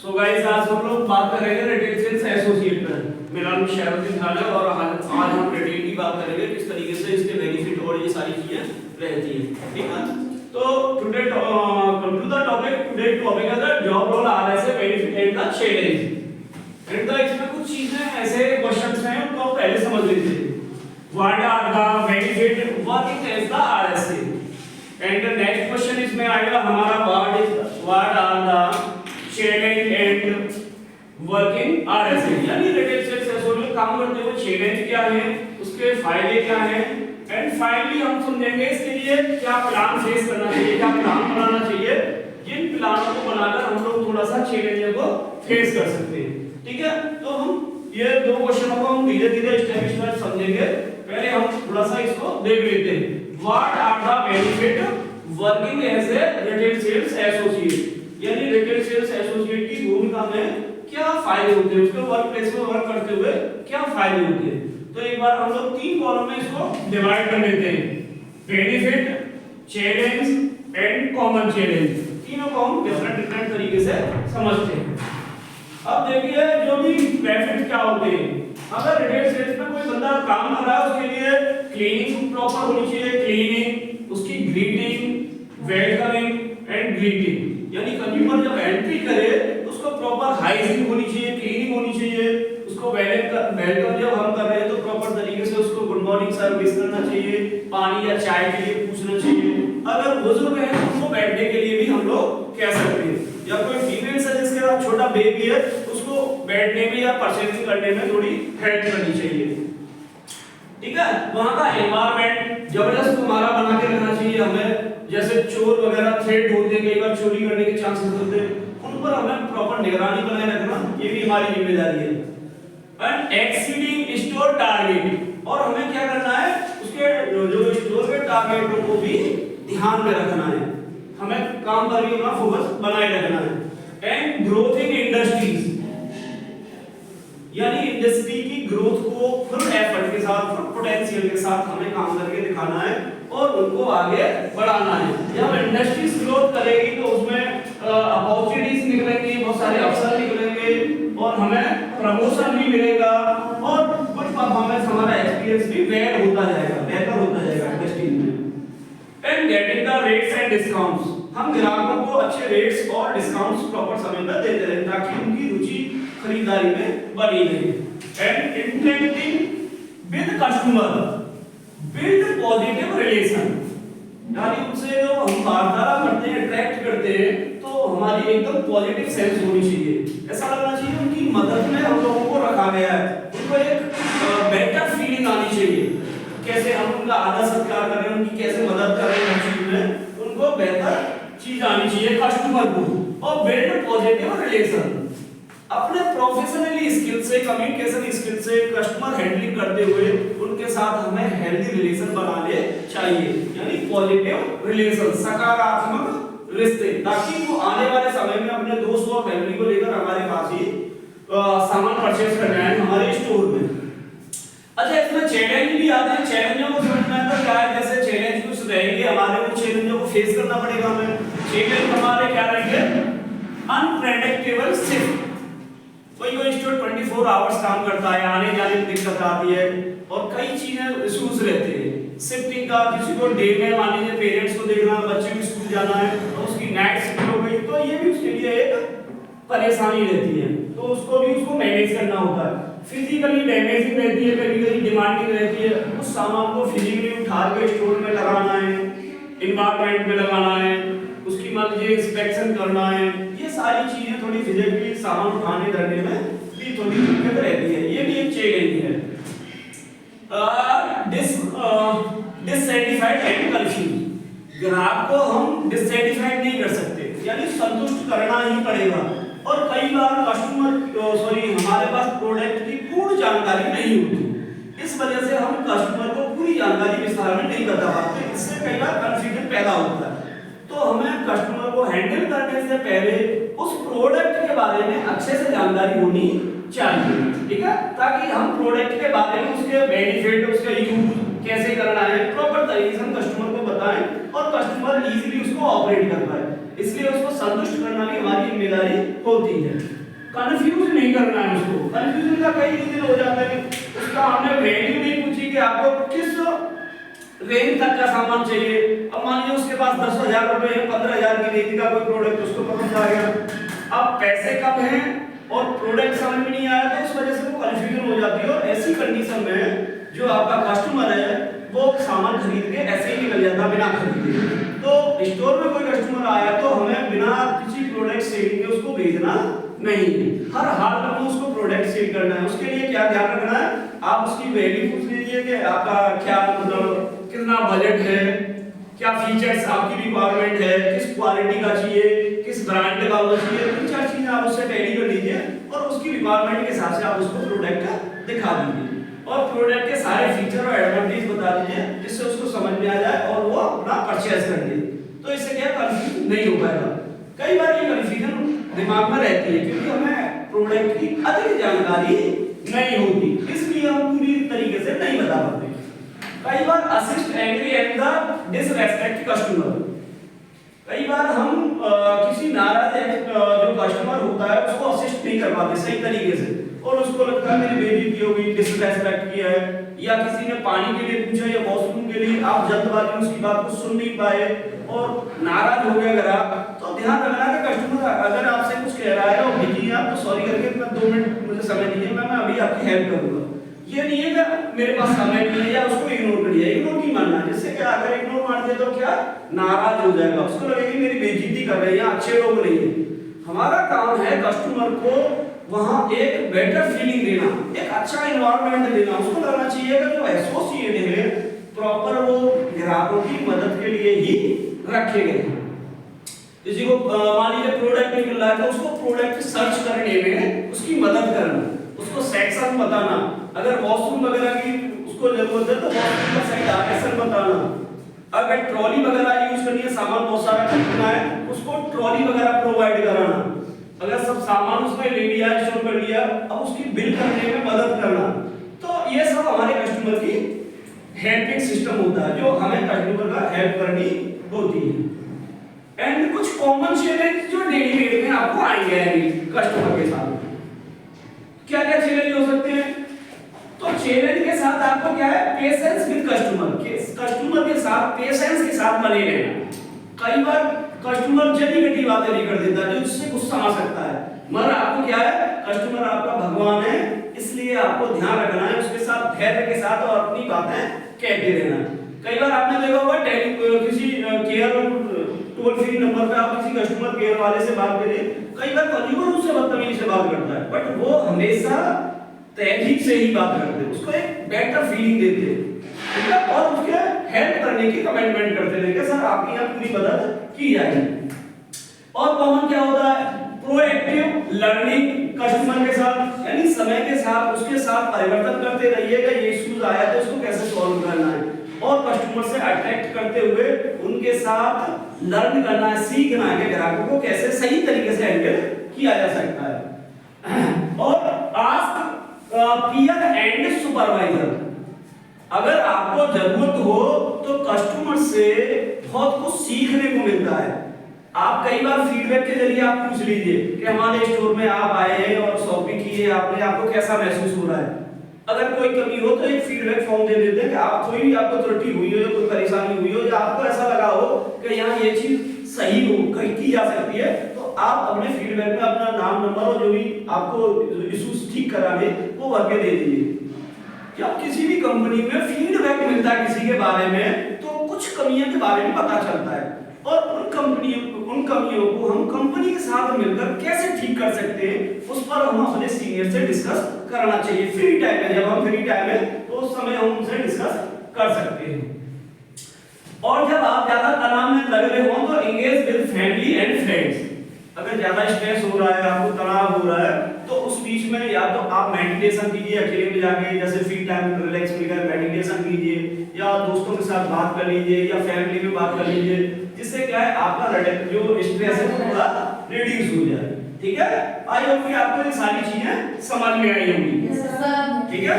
So guys आज हम लोग बात करेंगे रिटेल सेल्स एसोसिएट पर। मेरा नाम शहरुद्दीन खान है और आज हम रिटेल की बात करेंगे, किस तरीके से इसके बेनिफिट और ये सारी चीजें रहती हैं। ठीक है, तो today come to the topic. Today topic है the job role RSA benefit and the challenge. And the इसमें कुछ चीजें ऐसे क्वेश्चंस हैं उनको पहले समझ लेते हैं। What are the benefit working as the RSA. And the next question इसमें आएगा हमारा what are the challenge and working RSA, यानी रिटेल सेल्स एसोसिएट काम करते हुए चैलेंज क्या है, उसके फायदे क्या हैं, एंड फाइनली हम समझेंगे इसके लिए क्या प्लान फेस करना चाहिए, क्या प्लान बनाना चाहिए, जिन प्लानों को बनाकर हम लोग थोड़ा सा चैलेंज को फेस कर सकते हैं। ठीक है, तो हम ये दो क्वेश्चनों को हम धीरे धीरे स्टेप बाय स्टेप समझेंगे। पहले हम थोड़ा सा इसको देख लेते हैं। What are the benefit working as a retail sales associate, यानी रिटेल सेल्स एसोसिएट की भूमिका में क्या फायदे होते हैं, उसके वर्क प्लेस में वर्क करते हुए क्या फायदे होते हैं। तो एक बार हम लोग तीन कॉलम में इसको डिवाइड कर लेते हैं। Benefit, challenge and common challenge, तीनों को हम डिफरेंट तरीके से समझते हैं। अब देखिए जो भी बेनिफिट क्या होते हैं। अगर रिटेल सेल्स में कोई बंदा काम कर रहा है उसके लिए क्लीनिंग प्रॉपर होनी चाहिए, क्लीनिंग, उसकी ग्रीटिंग, वेलकमिंग एंड ग्रीटिंग, यानी कंज्यूमर जब एंट्री करे तो उसको प्रॉपर हाइजीन होनी चाहिए, क्लीनिंग होनी चाहिए, उसको वेलकम जब हम कर रहे हैं तो प्रॉपर तरीके से उसको गुड मॉर्निंग सर्विस करना चाहिए, पानी या चाय के लिए पूछना चाहिए। अगर बुजुर्ग है तो उनको बैठने के लिए भी हम लोग कह सकते हैं, या कोई फीमेल है जिसके साथ छोटा बेबी है उसको बैठने में या परचेजिंग करने में थोड़ी हेल्प करनी चाहिए। ठीक है, वहां का एनवायरनमेंट जबरदस्त तुम्हारा बना के रखना चाहिए हमें। जैसे चोर वगैरह थ्रेट होते हैं, कई बार चोरी करने के चांसेस होते हैं, उन पर हमें प्रॉपर निगरानी बनाए रखना, ये भी हमारी जिम्मेदारी है। एंड एक्सीडिंग स्टोर टारगेट, और हमें क्या करना है, उसके जो स्टोर के टारगेटों को भी ध्यान में रखना है, हमें काम पर भी अपना फोकस बनाए रखना है। एंड ग्रोथ इन इंडस्ट्रीज, यानी इंडस्ट्री की ग्रोथ को फुल एफर्ट के साथ, फुल पोटेंशियल के साथ हमें काम करके दिखाना है और उनको आगे बढ़ाना है। जब इंडस्ट्रीज ग्रोथ करेगी तो उसमें अपॉर्चुनिटीज निकलेंगी, बहुत सारे अवसर निकलेंगे और हमें प्रमोशन भी मिलेगा और कुछ परफॉर्मेंस हमारा एक्सपीरियंस भी बेहतर होता जाएगा इंडस्ट्री में। And getting the rates and discounts, हम ग्राहकों को अच्छे रेट्स और डिस्काउंट्स प्रॉपर समय पर देते रहें ताकि उनकी रुचि खरीदारी में बनी रहे। And interacting with customer, build positive relation, यानी उनसे जो हम वार्तालाप करते हैं, अट्रैक्ट करते हैं, तो हमारी एकदम पॉजिटिव सेंस होनी चाहिए। ऐसा लगना चाहिए उनकी मदद में हम लोगों को रखा गया है, उनको एक बेटर फीलिंग आनी चाहिए, कैसे हम उनका आदर सत्कार कर रहे हैं, उनकी कैसे मदद कर रहे हैं, हर चीज में उनको बेहतर चीज आनी चाहिए कस्टमर को। और बिल्ड पॉजिटिव रिलेशन, अपने प्रोफेशनली स्किल से, कम्युनिकेशन स्किल से कस्टमर हैंडलिंग करते हुए उनके साथ हमें हेल्दी रिलेशन बनाने चाहिए, यानी पॉजिटिव रिलेशन, सकारात्मक रिश्ते, ताकि वो आने वाले समय में अपने दोस्त और फैमिली को लेकर हमारे पास ही सामान परचेज करने आए हमारे स्टोर में। अच्छा, इसमें चैलेंज भी आते हैं। चैलेंजों को समझना है तो क्या है, जैसे चैलेंज कुछ रहेंगे हमारे, कुछ चैलेंजों को फेस करना पड़ेगा हमें। चैलेंज हमारे क्या रहेंगे, अनप्रेडिक्टेबल शिफ्ट, कोई स्टोर 24 आवर्स काम करता है, आने जाने में दिक्कत आती है और कई चीजें इश्यूज रहते हैं शिफ्टिंग का। किसी को डे में मान लीजिए पेरेंट्स को देखना, बच्चे को स्कूल जाना है और उसकी नाइट शिफ्ट हो गई, तो ये भी उसके लिए एक परेशानी रहती है, तो उसको भी मैनेज करना होता है। फिजिकली डैमेजिंग रहती है, कभी-कभी डिमांडिंग रहती है, उस सामान को फिजिकली उठा के स्टोर में लगाना है, एनवायरनमेंट में लगाना है, उसकी मान लीजिए इंस्पेक्शन करना है, ये सारी चीजें थोड़ी फिजिकली सामान उठाने करने में भी थोड़ी दिक्कत रहती है, ये भी एक चैलेंज है। डिससैटिस्फाइड एंड कंफ्यूज, ग्राहक को हम डिससैटिस्फाइड नहीं कर सकते, यानी संतुष्ट करना ही पड़ेगा। और कई बार हमारे पास प्रोडक्ट की पूर्ण जानकारी नहीं होती, इस वजह से हम कस्टमर को पूरी जानकारी विस्तार में नहीं बता पाते, इससे कई बार कंफ्यूजन पैदा होता है। तो हमें कस्टमर को हैंडल करने से पहले उस प्रोडक्ट के बारे में अच्छे से जानकारी होनी चाहिए, ठीक है, ताकि हम प्रोडक्ट के बारे में, उसके बेनिफिट, उसका यूज कैसे करना है, प्रॉपर तरीके से हम कस्टमर को बताएं और कस्टमर इजीली उसको ऑपरेट कर पाए। इसलिए उसको संतुष्ट करना भी हमारी जिम्मेदारी होती है। कंफ्यूज नहीं करना है उसको। कंफ्यूजन का कई रीजन हो जाता है। उसका हमने वैल्यू नहीं पूछी कि आपको किस रेंज तक का सामान चाहिए। अब मान लीजिए उसके पास 10,000 रुपए है, 15,000 की रेंज का कोई प्रोडक्ट उसको पसंद आ गया। अब पैसे कम हैं और प्रोडक्ट समझ में नहीं आया तो इस वजह से वो कंफ्यूजन हो जाती है। और ऐसी कंडीशन में जो आपका कस्टमर है वो सामान खरीद के ऐसे ही निकल जाता बिना खरीदे। तो स्टोर में कोई कस्टमर आया तो हमें बिना किसी प्रोडक्ट सेल के उसको भेजना नहीं है। हर हाल में उसको प्रोडक्ट सेल करना है। उसके लिए क्या ध्यान रखना है, आप उसकी वैल्यू पूछ लीजिए कि आपका क्या मतलब कितना बजट है, क्या फीचर्स आपकी रिक्वायरमेंट है, किस क्वालिटी का चाहिए, किस ब्रांड का वो चाहिए। 3-4 चीजें आप उससे टैली कर लीजिए और उसकी रिक्वायरमेंट के हिसाब से आप उसको प्रोडक्ट दिखा दीजिए और प्रोडक्ट के सारे फीचर और एडवांटेज बता दीजिए जिससे उसको समझ में आ जाए और वो अपना परचेज कर ले। तो इससे क्या कंफ्यूजन नहीं हो पाएगा। कई बार ये कंफ्यूजन दिमाग में रहती है क्योंकि हमें प्रोडक्ट की अधिक जानकारी नहीं होती, इसलिए हम पूरी तरीके से नहीं बता पाते। कई बार assist angry and the disrespect customer. कई बार हम किसी नाराज जो कस्टमर होता है उसको असिस्ट नहीं कर पाते सही तरीके से और उसको लगता है मेरी बेइज्जती होगी, डिसरेस्पेक्ट किया है, या किसी ने पानी के लिए पूछा या वॉशरूम के लिए, आप जल्दबाजी में उसकी बात को सुन नहीं पाए और नाराज हो गए ग्राहक। तो ध्यान रखना कि कस्टमर अगर आपसे कुछ कह रहा है और बिजी है आप तो सॉरी करके 2 मिनट मुझे समय दीजिए, मैं अभी आपकी हेल्प करूंगा। ये नहीं है कि मेरे पास समय नहीं है या उसको इग्नोर कर दिया। इग्नोर नहीं मानना, जिससे क्या अगर इग्नोर मार दिया तो क्या नाराज हो जाएगा, उसको लगेगा मेरी बेइज्जती कर रहे हैं, अच्छे लोग नहीं है। हमारा काम है कस्टमर को वहां एक बेटर फीलिंग देना, एक अच्छा एनवायरनमेंट देना। उसको लगना चाहिए कि जो एसोसिएट है प्रॉपर वो ग्राहकों की मदद के लिए ही रखे गए हैं। किसी को मान लीजिए प्रोडक्ट नहीं मिल रहा है तो उसको प्रोडक्ट सर्च करने में उसकी मदद करना, उसको सेक्शन बताना। अगर वॉशरूम वगैरह की उसको जरूरत है तो वॉशरूम का सही डायरेक्शन बताना। अगर ट्रॉली वगैरह यूज करनी है, सामान बहुत सारा खरीदना है, उसको ट्रॉली वगैरह प्रोवाइड कराना। अगर सब सामान उसमें ले लिया स्टोर कर लिया, अब उसकी बिल करने में मदद करना। तो ये सब हमारे कस्टमर की हेल्पिंग सिस्टम होता है जो हमें कस्टमर का हेल्प करनी होती है। एंड कुछ कॉमन चैलेंज जो डेली बेस में आपको आएंगे कस्टमर के साथ। क्या क्या चैलेंज हो सकते हैं? तो चैलेंज के साथ आपको क्या है, पेशेंस विद कस्टमर के साथ पेशेंस के साथ बने रहना। कई बार कस्टमर जल्दी गटी बातें नहीं कर देता जो जिससे गुस्सा आ सकता है, मगर आपको क्या है, कस्टमर आपका भगवान है, इसलिए आपको ध्यान रखना है उसके साथ धैर्य के साथ और अपनी बातें कहते रहना। कई बार आपने देखा होगा किसी केयर टोल फ्री नंबर पे आप किसी कस्टमर केयर वाले से बात करिए, कई बार कंज्यूमर उससे बदतमीजी से बात करता है, बट वो हमेशा तहजीब से ही बात करते हैं, उसको एक बेटर फीलिंग देते हैं, ठीक है, और उसके हेल्प करने की कमिटमेंट करते हैं कि सर आपकी यहाँ पूरी मदद की जाएगी। और कॉमन क्या होता है, प्रोएक्टिव लर्निंग कस्टमर के साथ, यानी समय के साथ उसके साथ परिवर्तन करते रहिएगा। ये इश्यूज आया तो उसको कैसे सॉल्व करना है और कस्टमर से अट्रैक्ट करते हुए उनके साथ लर्न करना है, सीखना है कि ग्राहकों को कैसे सही तरीके से हैंडल किया जा सकता है। और आस्क पीयर एंड सुपरवाइजर, अगर आपको जरूरत हो तो कस्टमर से बहुत कुछ सीखने को मिलता है। आप कई बार फीडबैक के जरिए आप पूछ लीजिए कि हमारे स्टोर में आप आए हैं और शॉपिंग की है आपने, आपको कैसा महसूस हो रहा है। अगर कोई कमी हो तो एक फीडबैक फॉर्म दे देते हैं कि आप कोई भी आपको त्रुटि हुई हो या कोई परेशानी हुई हो या आपको ऐसा लगा हो कि यहाँ ये चीज सही हो कहीं की जा सकती है, तो आप अपने फीडबैक में अपना नाम नंबर और जो भी आपको इश्यूज ठीक कराने वो भर के दे दीजिए। जब किसी भी कंपनी में फीडबैक मिलता है किसी के बारे में तो कुछ कमियों के बारे में पता चलता है और उन कमियों को हम कंपनी के साथ मिलकर कैसे ठीक कर सकते हैं उस पर हम अपने सीनियर से डिस्कस करना चाहिए। फ्री टाइम में, जब हम फ्री टाइम है तो उस समय हम उनसे डिस्कस कर सकते हैं। और जब आप ज्यादा तनाव में लग रहे हो तो engage with family and friends. अगर ज्यादा स्ट्रेस हो रहा है, आपको तनाव हो रहा है, तो उस बीच में या तो आप मेडिटेशन कीजिए अकेले में जाके, जैसे फ्री टाइम रिलैक्स मिलकर मेडिटेशन कीजिए या दोस्तों के साथ बात कर लीजिए या फैमिली में बात कर लीजिए, जिससे क्या है आपका जो स्ट्रेस है वो थोड़ा रिड्यूस हो जाए। ठीक है, आई होप कि आपको ये सारी चीजें समझ में आई होंगी। ठीक है।